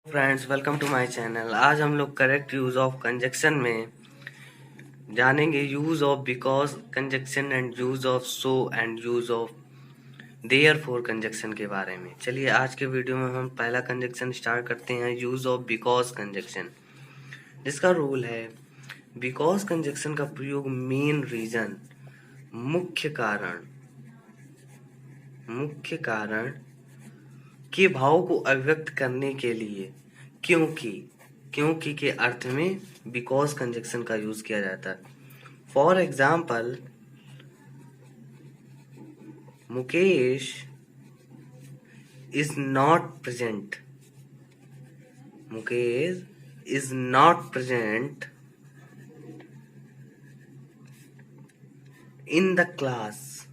Friends, welcome to my channel. आज हम लोग करेक्ट यूज ऑफ कंजक्शन में जानेंगे use of because conjunction and use of so and use of therefore conjunction के बारे में। चलिए आज के वीडियो में हम पहला कंजक्शन स्टार्ट करते हैं, यूज ऑफ बिकॉज कंजक्शन, जिसका रूल है बिकॉज कंजक्शन का प्रयोग मेन रीजन, मुख्य कारण के भाव को अभिव्यक्त करने के लिए क्योंकि के अर्थ में बिकॉज कंजक्शन का यूज किया जाता है। For example, Mukesh is not present in the class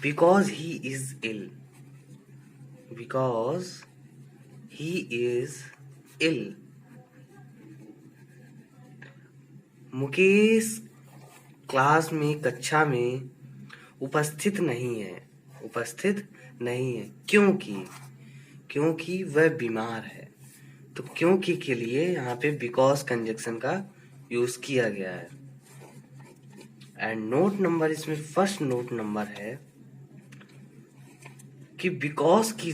because he is ill. Mukesh class में, कक्षा में उपस्थित नहीं है क्योंकि वह बीमार है। तो क्योंकि के लिए यहाँ पे बिकॉज कंजक्शन का यूज किया गया है। एंड नोट नंबर, इसमें फर्स्ट नोट नंबर है कि बिकॉज की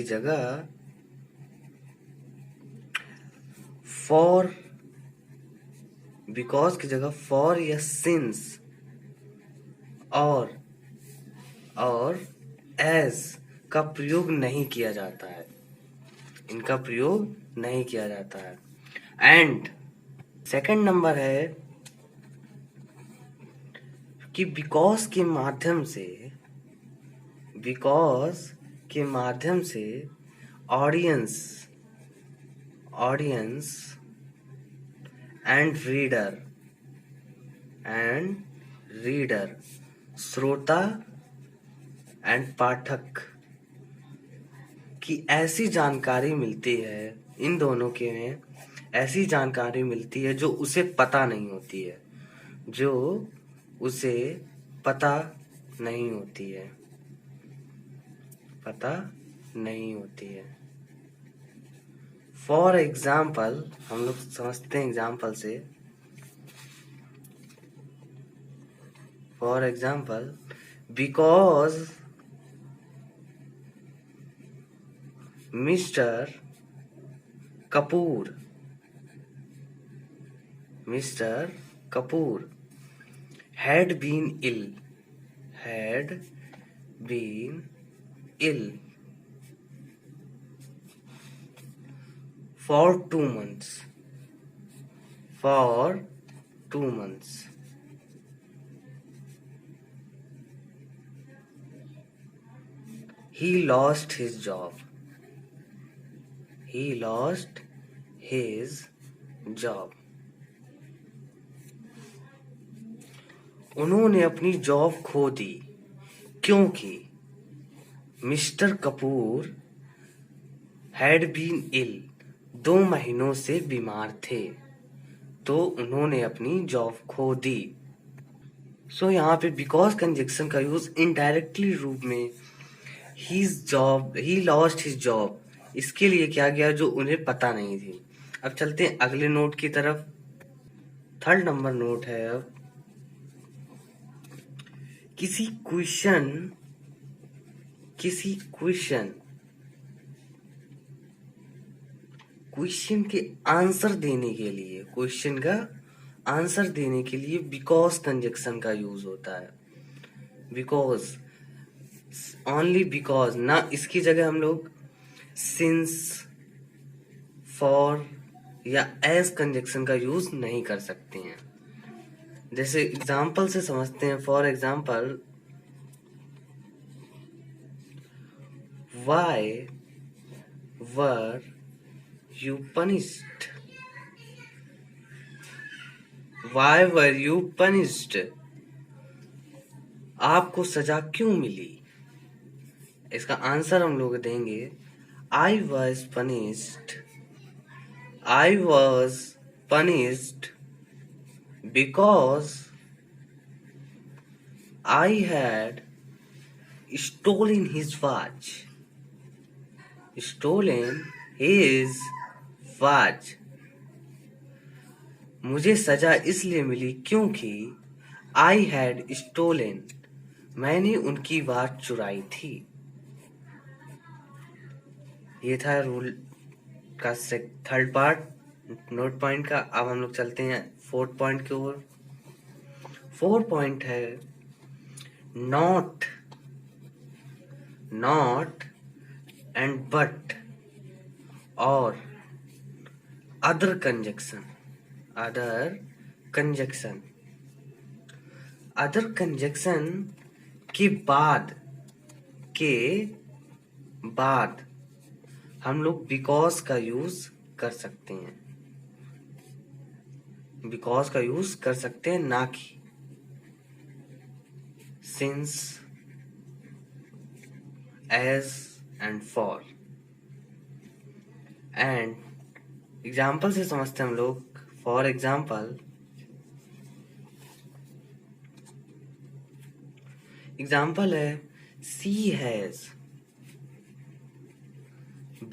जगह फॉर या सिंस और एज का प्रयोग नहीं किया जाता है, इनका प्रयोग नहीं किया जाता है। एंड सेकंड नंबर है कि बिकॉज के माध्यम से ऑडियंस एंड रीडर श्रोता एंड पाठक की ऐसी जानकारी मिलती है, इन दोनों के में ऐसी जानकारी मिलती है जो उसे पता नहीं होती है। फॉर एग्जाम्पल, हम लोग समझते हैं एग्जाम्पल से। For example, because mister Kapoor had been ill for 2 months. He lost his job. उन्होंने अपनी जॉब खो दी क्योंकि mister Kapoor had been ill 2 महीनों से बीमार थे, तो उन्होंने अपनी जॉब खो दी। सो यहाँ पे बिकॉज कंजक्शन का यूज इनडायरेक्टली रूप में ही लॉस्ट हिज जॉब, इसके लिए किया गया जो उन्हें पता नहीं थी। अब चलते हैं अगले नोट की तरफ। थर्ड नंबर नोट है, अब किसी क्वेश्चन के आंसर देने के लिए बिकॉज कंजक्शन का यूज होता है। ओनली बिकॉज ना, इसकी जगह हम लोग सिंस, फॉर या एज कंजक्शन का यूज नहीं कर सकते हैं। जैसे एग्जाम्पल से समझते हैं। For example, Why were you punished? आपको सजा क्यों मिली? इसका आंसर हम लोग देंगे I was punished because I had stolen his watch. Stolen his watch. मुझे सजा इसलिए मिली क्योंकि I had stolen. मैंने उनकी वॉच चुराई थी। ये था रूल का थर्ड पार्ट नोट पॉइंट का। अब हम लोग चलते हैं फोर्थ पॉइंट की ओर। फोर्थ पॉइंट है नॉट एंड बट और अदर कंजक्शन। अदर कंजक्शन के बाद हम लोग बिकॉज का यूज कर सकते हैं। बिकॉज का यूज कर सकते हैं, ना कि since, as and for. And example से समझते हैं हम लोग। फॉर एग्जाम्पल है she has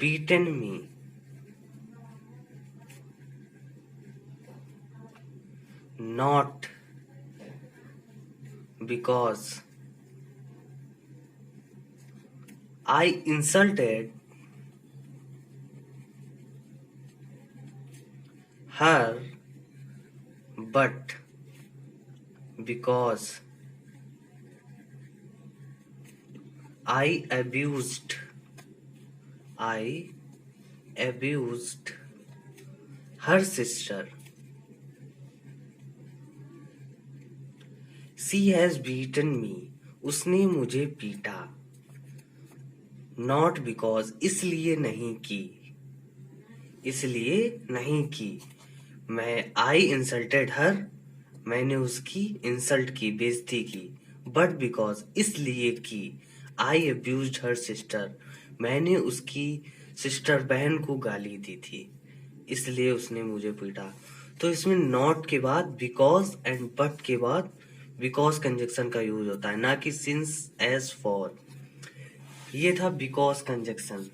beaten me not because I insulted her but because I abused her sister. She has beaten me. उसने मुझे पीटा। Not because इसलिए नहीं की। I insulted her. मैंने उसकी इंसल्ट की, बेइज्जती की। But because इसलिए की I abused her sister. मैंने उसकी सिस्टर बहन को गाली दी थी, इसलिए उसने मुझे पीटा। तो इसमें नॉट के बाद बिकॉज एंड बट के बाद बिकॉज कंजक्शन का यूज होता है, ना कि सिंस, एज, फॉर। ये था बिकॉज कंजक्शन।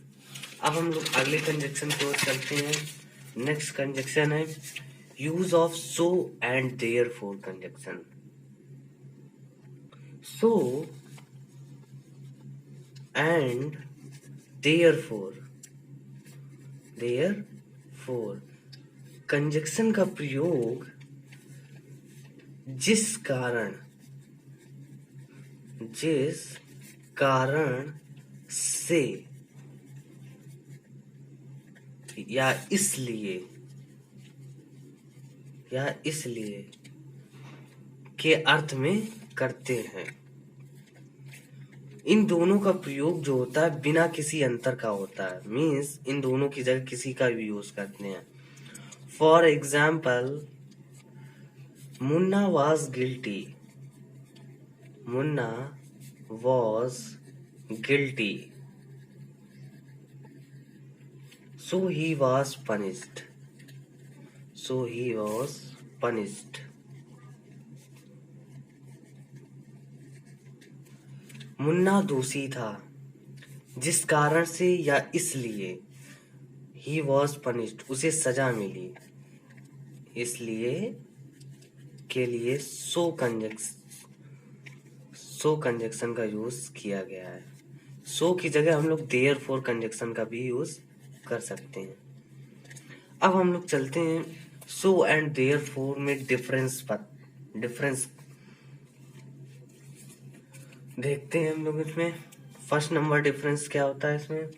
अब हम लोग अगले कंजक्शन की ओर चलते हैं। नेक्स्ट कंजक्शन है use of so and therefore conjunction. So and therefore conjunction का प्रयोग जिस कारण से या इसलिए के अर्थ में करते हैं। इन दोनों का प्रयोग जो होता है बिना किसी अंतर का होता है, मीन्स इन दोनों की जगह किसी का भी यूज करते हैं। For example Munna was guilty so he was punished. Munna दोषी था जिस कारण से या इसलिए ही वॉज पनिश्ड, उसे सजा मिली। इसलिए के लिए सो कंजक्शन का यूज किया गया है। सो की जगह हम लोग देयरफॉर कंजक्शन का भी यूज कर सकते हैं। अब हम लोग चलते हैं सो एंड देयरफॉर में डिफरेंस देखते हैं हम लोग। इसमें फर्स्ट नंबर डिफरेंस क्या होता है। इसमें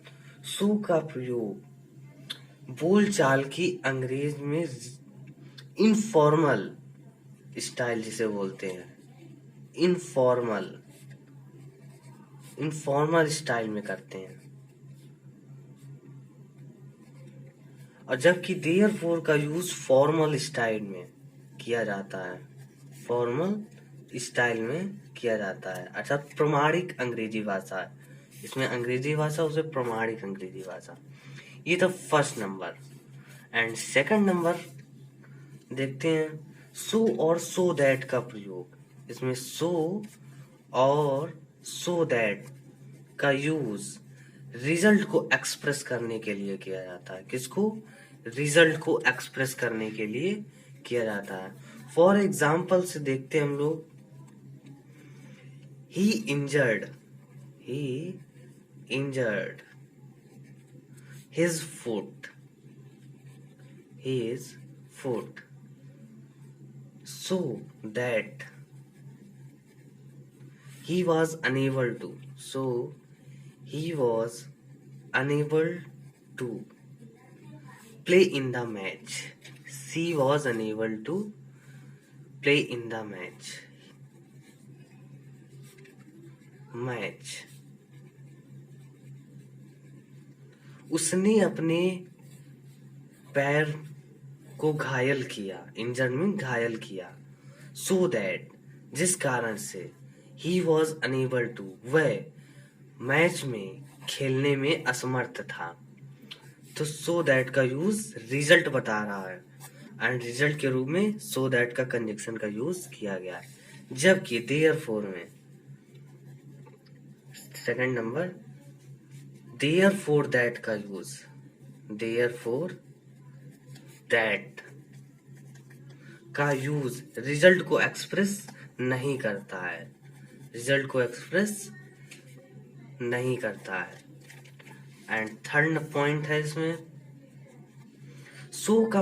सो का प्रयोग बोलचाल की अंग्रेज में इनफॉर्मल स्टाइल जिसे बोलते हैं, इनफॉर्मल स्टाइल में करते हैं, और जबकि देयरफॉर का यूज फॉर्मल स्टाइल में किया जाता है, अर्थात प्रमाणिक अंग्रेजी भाषा है। इसमें अंग्रेजी भाषा उसे प्रमाणिक अंग्रेजी भाषा। ये था first number. And second number देखते हैं सो और सो दैट का प्रयोग। इसमें सो और सो दैट का यूज रिजल्ट को एक्सप्रेस करने के लिए किया जाता है। किसको? रिजल्ट को एक्सप्रेस करने के लिए किया जाता है। फॉर एग्जाम्पल से देखते हैं हम लोग, ही injured his foot so that he was unable to play in the match. She was unable to play in the match. उसने अपने पैर को घायल किया, इंजर्ड में घायल किया, सो दैट जिस कारण से ही वॉज अनेबल टू, वह मैच में खेलने में असमर्थ था। तो सो दैट का यूज रिजल्ट बता रहा है एंड रिजल्ट के रूप में सो दैट का कंजक्शन का यूज किया गया है। जबकि देयरफॉर में सेकंड नंबर देयरफॉर दैट का यूज, देयरफॉर दैट का यूज रिजल्ट को एक्सप्रेस नहीं करता है, रिजल्ट को एक्सप्रेस नहीं करता है। एंड थर्ड पॉइंट है इसमें, सो का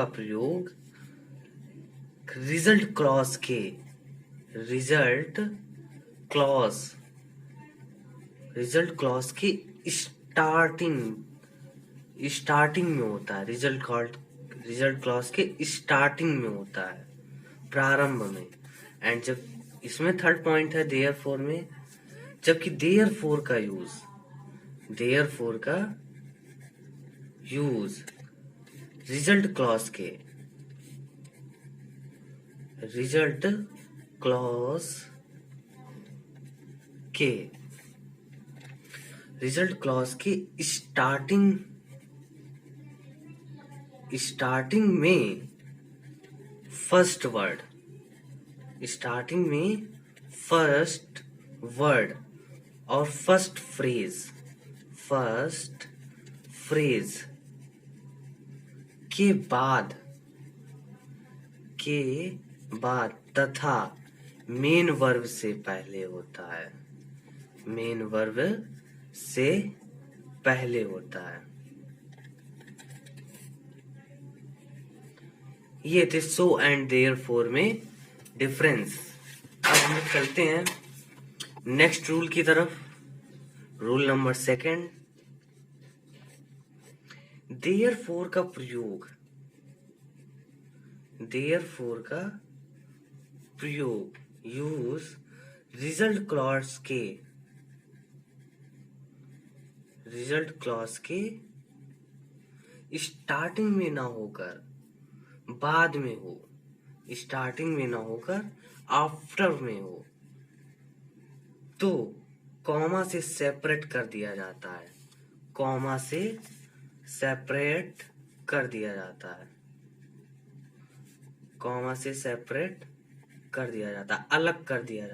प्रयोग रिजल्ट क्लॉज के स्टार्टिंग में होता है। रिजल्ट क्लॉज के स्टार्टिंग में होता है, प्रारंभ में। एंड जब इसमें थर्ड पॉइंट है देयरफॉर में, जबकि देयरफॉर का यूज रिजल्ट क्लॉज के स्टार्टिंग में फर्स्ट वर्ड और फर्स्ट फ्रेज के बाद तथा मेन वर्ब से पहले होता है, ये थे सो एंड देयरफॉर में डिफरेंस। अब हम लोग चलते हैं नेक्स्ट रूल की तरफ। रूल नंबर सेकंड, देयरफॉर का प्रयोग यूज रिजल्ट क्लॉज के स्टार्टिंग में ना होकर बाद में हो, स्टार्टिंग में ना होकर आफ्टर में हो, तो कॉमा से सेपरेट कर दिया जाता है, अलग कर दिया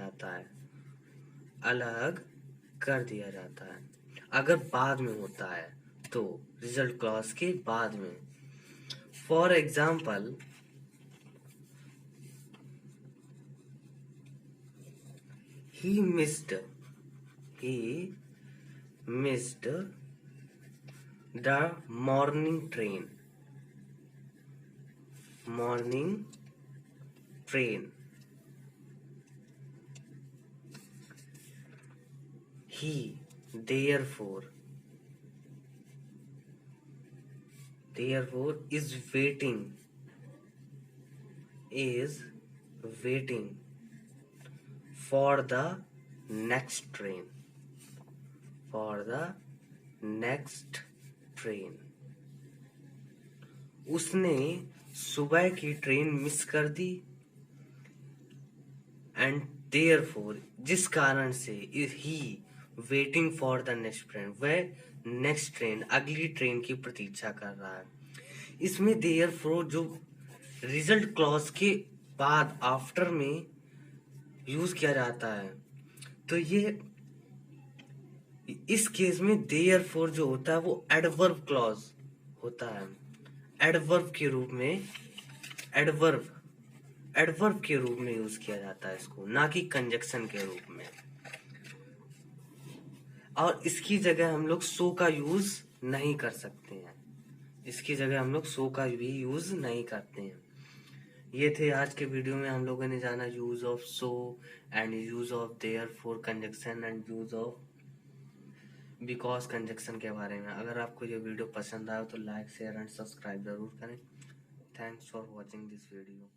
जाता है। अगर बाद में होता है तो रिजल्ट क्लॉज के बाद में। For example, he missed the morning train. He therefore is waiting for the next train. उसने सुबह की ट्रेन मिस कर दी एंड देयरफॉर जिस कारण से ही waiting for the next train, वह नेक्स्ट ट्रेन अगली ट्रेन की प्रतीक्षा कर रहा है। इसमें देयरफॉर जो रिजल्ट क्लॉज के बाद आफ्टर में यूज किया जाता है। तो ये इस केस में देयर फोर जो होता है वो एडवर्ब क्लॉज होता है। एडवर्ब के रूप में एडवर्ब एडवर्ब के रूप में यूज किया जाता है इसको, ना कि कंजक्शन के रूप में। और इसकी जगह हम लोग सो का यूज नहीं कर सकते हैं। इसकी जगह हम लोग सो का भी यूज नहीं करते हैं। ये थे आज के वीडियो में हम लोगों ने जाना use of so and use of their for conjunction and use of because conjunction के बारे में। अगर आपको ये वीडियो पसंद आया तो लाइक शेयर एंड सब्सक्राइब जरूर करें। Thanks for watching this video.